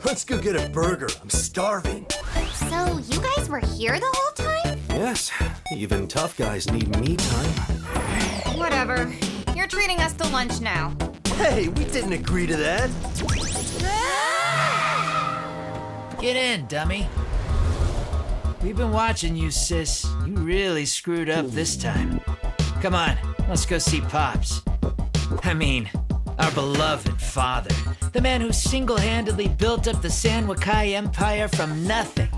Let's go get a burger. I'm starving. So, you guys were here the whole time? Yes, even tough guys need me time. Whatever. You're treating us to lunch now. Hey, we didn't agree to that. Get in, dummy. We've been watching you, sis. You really screwed up this time. Come on, let's go see Pops. I mean, our beloved father. The man who single-handedly built up the San Wakai Empire from nothing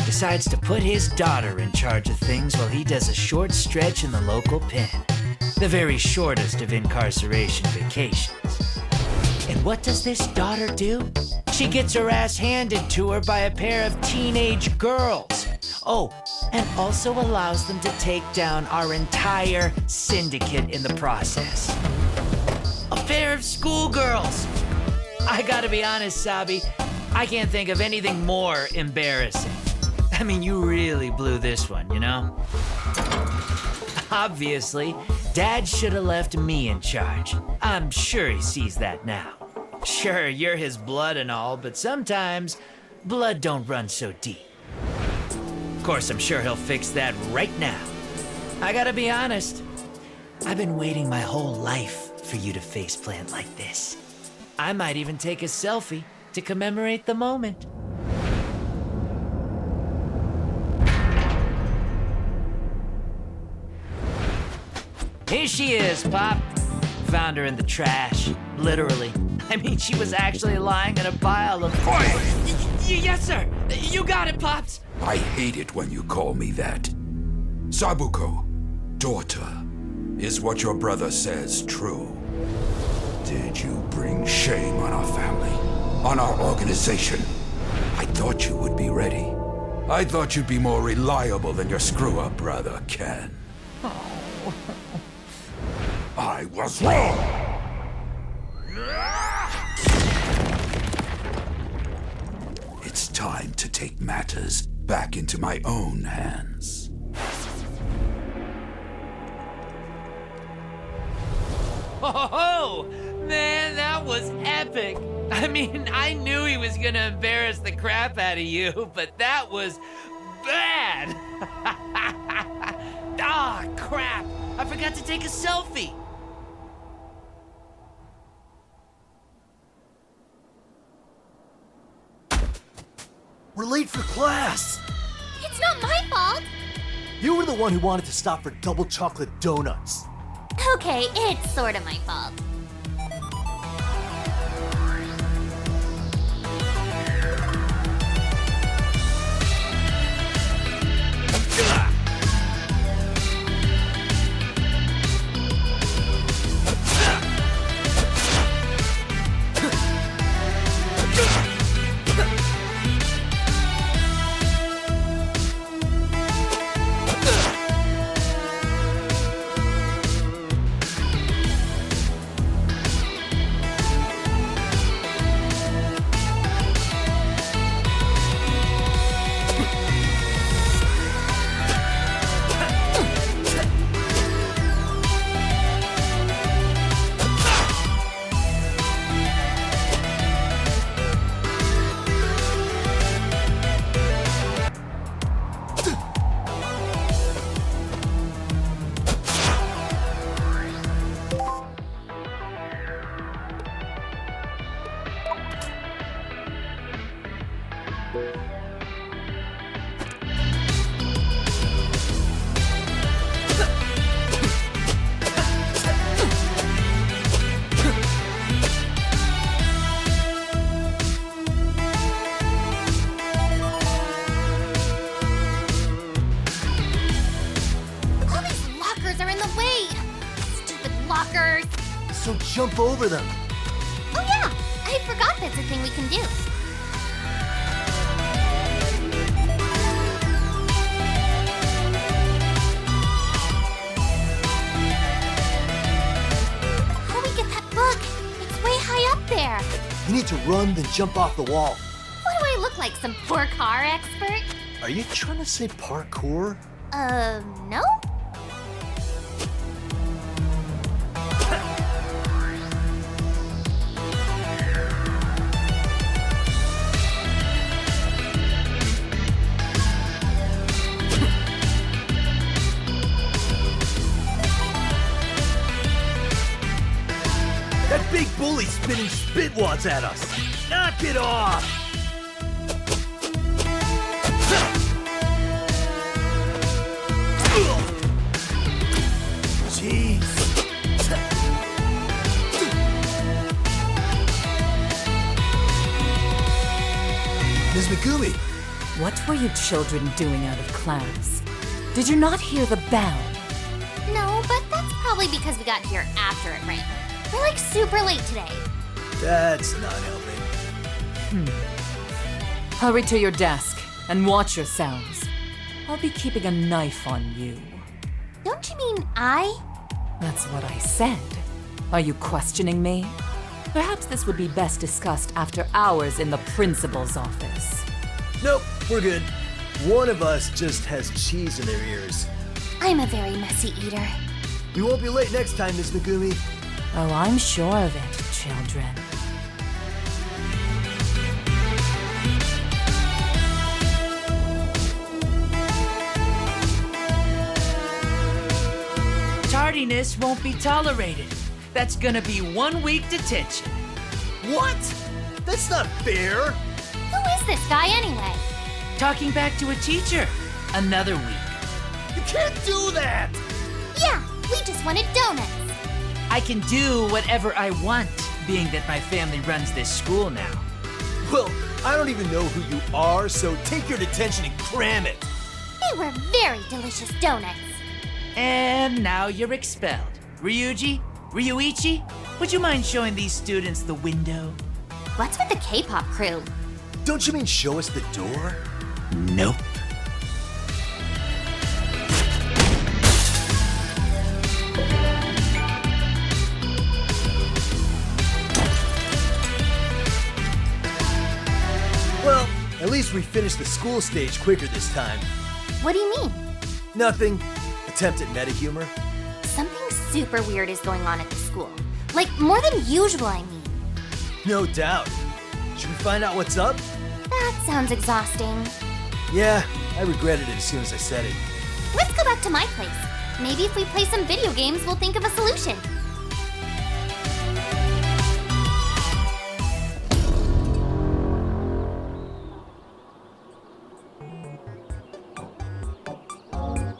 decides to put his daughter in charge of things while he does a short stretch in the local pen. The very shortest of incarceration vacations. And what does this daughter do? She gets her ass handed to her by a pair of teenage girls. Oh, and also allows them to take down our entire syndicate in the process. A pair of schoolgirls. I gotta be honest, Sabi, I can't think of anything more embarrassing. I mean, you really blew this one, you know? Obviously, Dad should have left me in charge. I'm sure he sees that now. Sure, you're his blood and all, but sometimes blood don't run so deep. Of course, I'm sure he'll fix that right now. I gotta be honest, I've been waiting my whole life for you to faceplant like this. I might even take a selfie to commemorate the moment. Here she is, Pop. Found her in the trash, literally. I mean, she was actually lying in a pile of... Yes, sir. You got it, Pops. I hate it when you call me that. Sabuko, daughter, is what your brother says true? Did you bring shame on our family, on our organization? I thought you would be ready. I thought you'd be more reliable than your screw-up brother, Ken. I was wrong! It's time to take matters back into my own hands. Oh, man, that was epic. I mean, I knew he was gonna embarrass the crap out of you, but that was bad. Ah, crap. I forgot to take a selfie. We're late for class. It's not my fault. You were the one who wanted to stop for double chocolate donuts. Okay, it's sort of my fault. So jump over them. Oh yeah, I forgot that's a thing we can do. How do we get that You need to run, then jump off the wall. What do I look like, some poor car expert? Are you trying to say parkour? No? That big bully's spitting spit wads at us. Knock it off! Jeez. Ms. Megumi, What were you children doing out of class? Did you not hear the bell? No, but that's probably because we got here after it rained. We're like super late today. that's not helping. Hurry to your desk and watch yourselves. I'll be keeping a knife on you. Don't you mean I? That's what I said. Are you questioning me? Perhaps this would be best discussed after hours in the principal's office. Nope, we're good. One of us just has cheese in their ears. I'm a very messy eater. We won't be late next time, Ms. Megumi. Oh, I'm sure of it, children. Tardiness won't be tolerated. That's gonna be 1 week detention. What? That's not fair. Who is this guy anyway? Talking back to a teacher. Another week. You can't do that! Yeah, we just wanted donuts. I can do whatever I want, being that my family runs this school now. Well, I don't even know who you are, so take your detention and cram it. They were very delicious donuts. And now you're expelled. Ryuichi, would you mind showing these students the window? What's with the K-pop crew? Don't you mean show us the door? Nope. Well, at least we finished the school stage quicker this time. What do you mean? Nothing. Attempt at meta humor. Something super weird is going on at the school. Like, more than usual, I mean. No doubt. Should we find out what's up? That sounds exhausting. Yeah, I regretted it as soon as I said it. Let's go back to my place. Maybe if we play some video games, we'll think of a solution.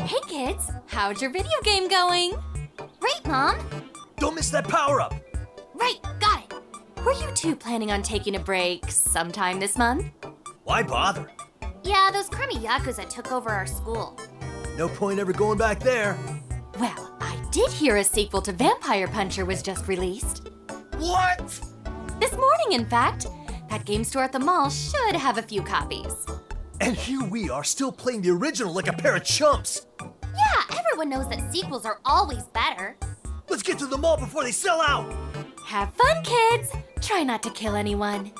Hey kids, how's your video game going? Great, Mom. Don't miss that power-up! Right, got it. Were you two planning on taking a break sometime this month? Why bother? Yeah, those crummy Yakuza took over our school. No point ever going back there. Well, I did hear a sequel to Vampire Puncher was just released. What? This morning, in fact. That game store at the mall should have a few copies. And here we are still playing the original like a pair of chumps. Yeah, everyone knows that sequels are always better. Let's get to the mall before they sell out. Have fun, kids! Try not to kill anyone.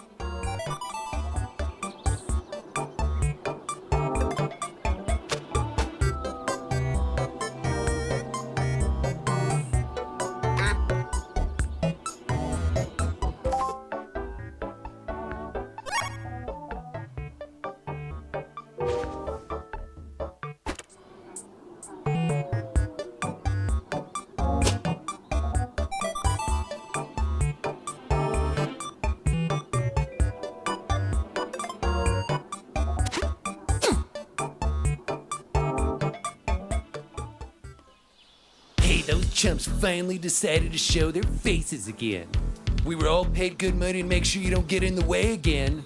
Those chumps finally decided to show their faces again. We were all paid good money to make sure you don't get in the way again.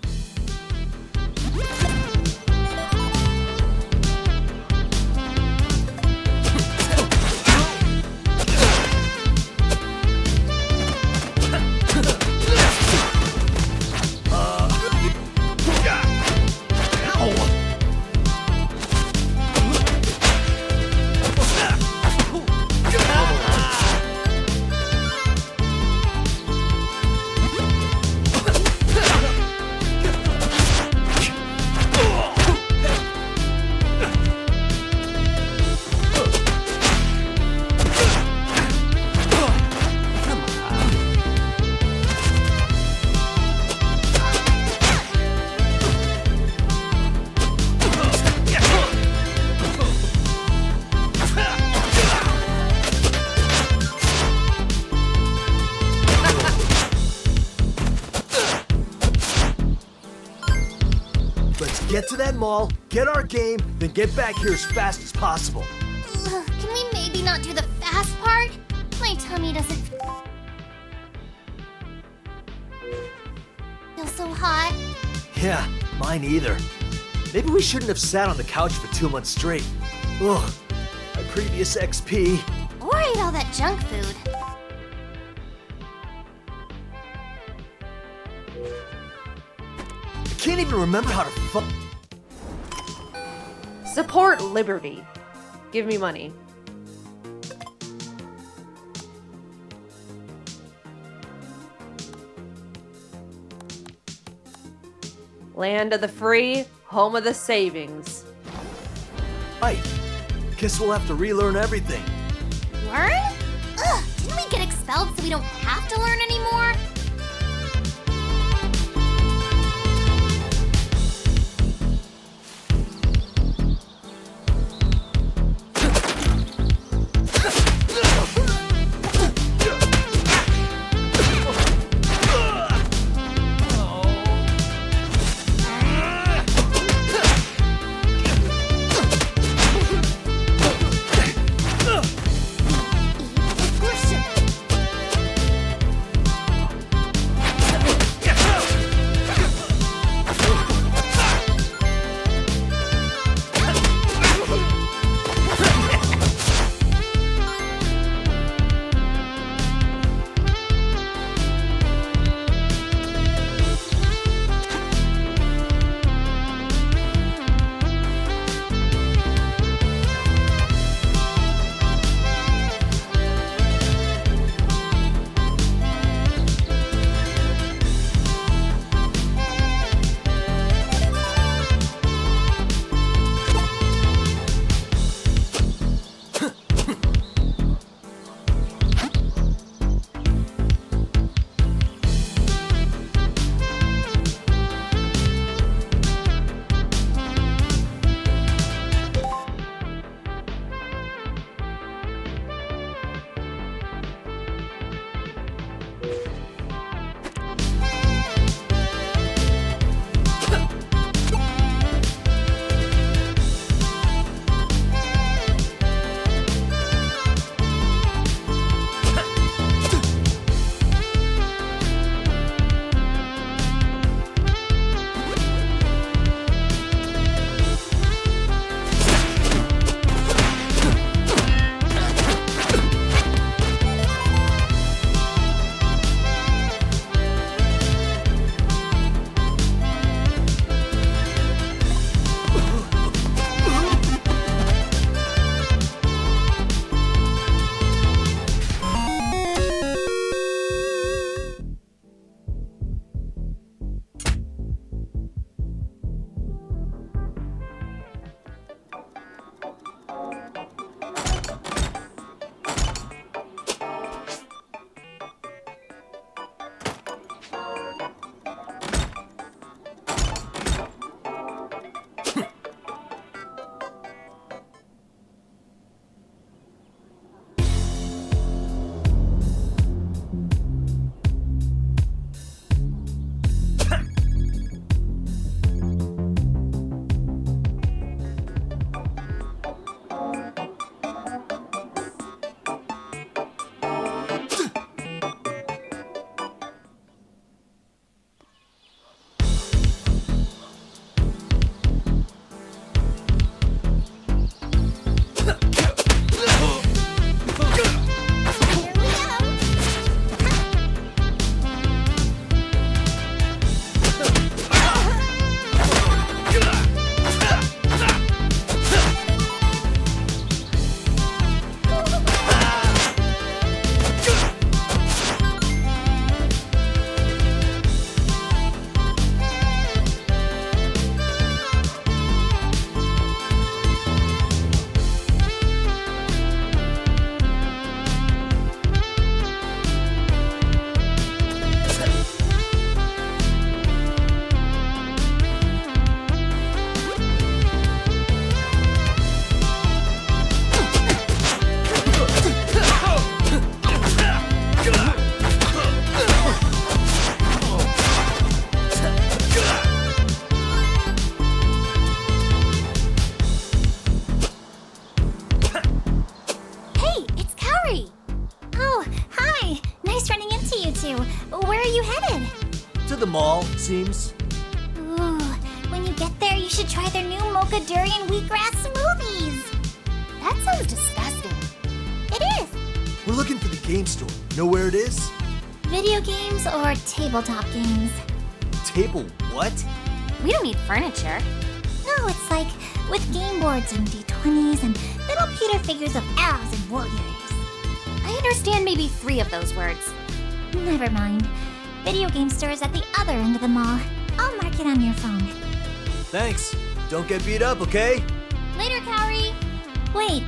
get to that mall, get our game, then get back here as fast as possible. Ugh, can we maybe not do the fast part? My tummy doesn't feel so hot. Yeah, mine either. Maybe we shouldn't have sat on the couch for 2 months straight. Ugh, my previous XP. Or ate all that junk food. I can't even remember how to Support Liberty. Give me money. Land of the free, home of the savings. Right. Guess we'll have to relearn everything. Learn? Ugh, didn't we get expelled so we don't have to learn anymore? nice running into you two. Where are you headed? To the mall, seems. Ooh, when you get there, you should try their new mocha durian wheatgrass smoothies. That sounds disgusting. It is. We're looking for the game store. Know where it is? Video games or tabletop games? Table what? We don't need furniture. No, it's like with game boards and D20s and little pewter figures of elves and warriors. I understand maybe 3 of those words. Never mind. Video game store is at the other end of the mall. I'll mark it on your phone. Thanks. Don't get beat up, okay? Later, Kaori. Wait,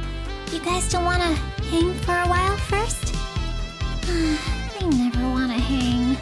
you guys don't want to hang for a while first? I never want to hang.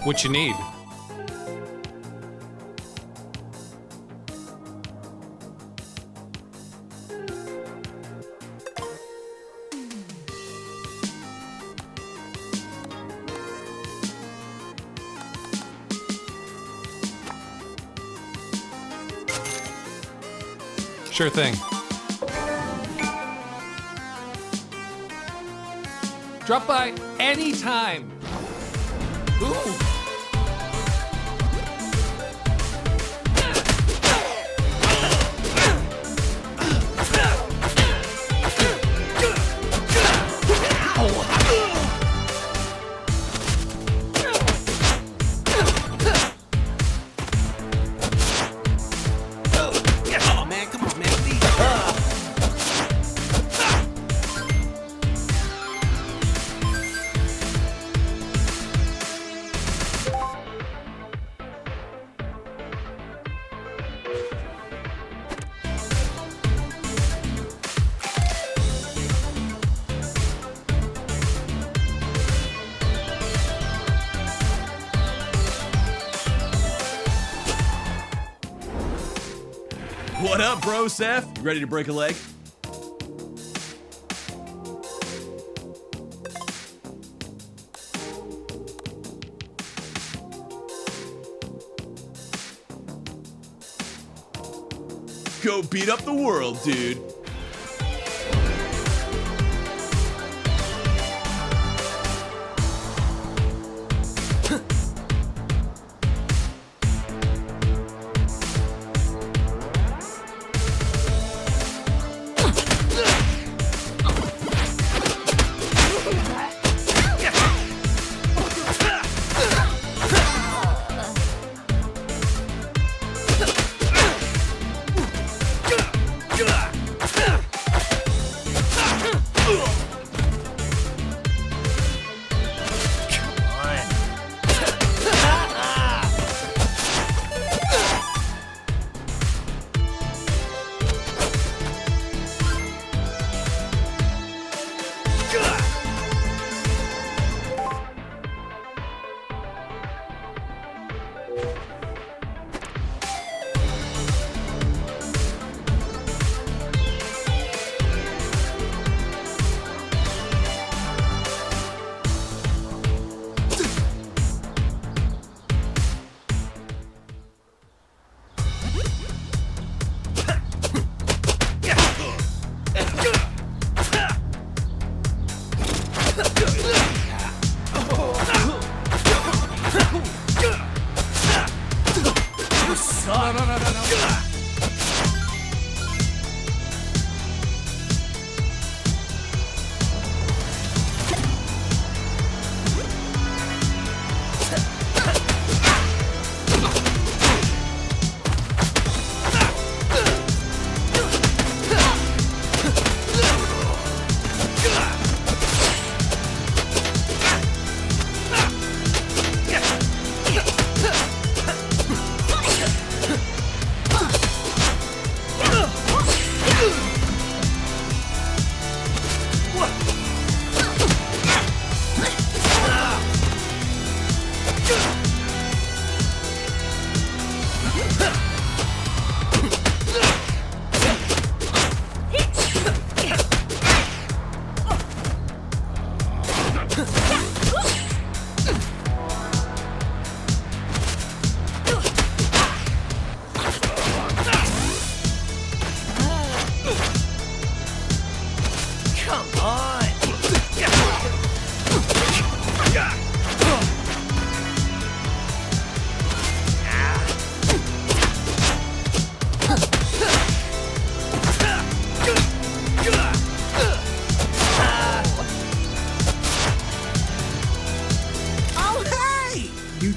What you need? Sure thing. Drop by anytime. Ooh. What up, bro, Seth? You ready to break a leg? Go beat up the world, dude.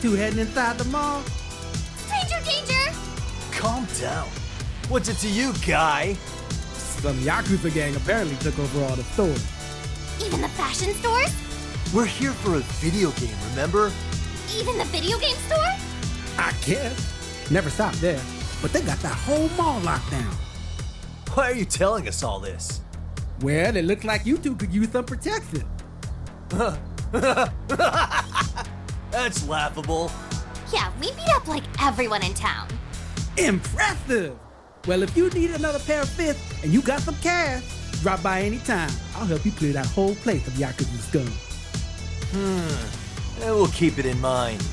two heading inside the mall? Stranger danger! Calm down. What's it to you, guy? Some Yakuza gang apparently took over all the stores. Even the fashion stores? We're here for a video game, remember? Even the video game store? I guess. Never stopped there. But they got that whole mall locked down. Why are you telling us all this? Well, it looks like you two could use some protection. That's laughable. Yeah, we beat up like everyone in town. Impressive! Well, if you need another pair of fists and you got some cash, drop by anytime. I'll help you clear that whole place of Yakuza scum. We'll keep it in mind.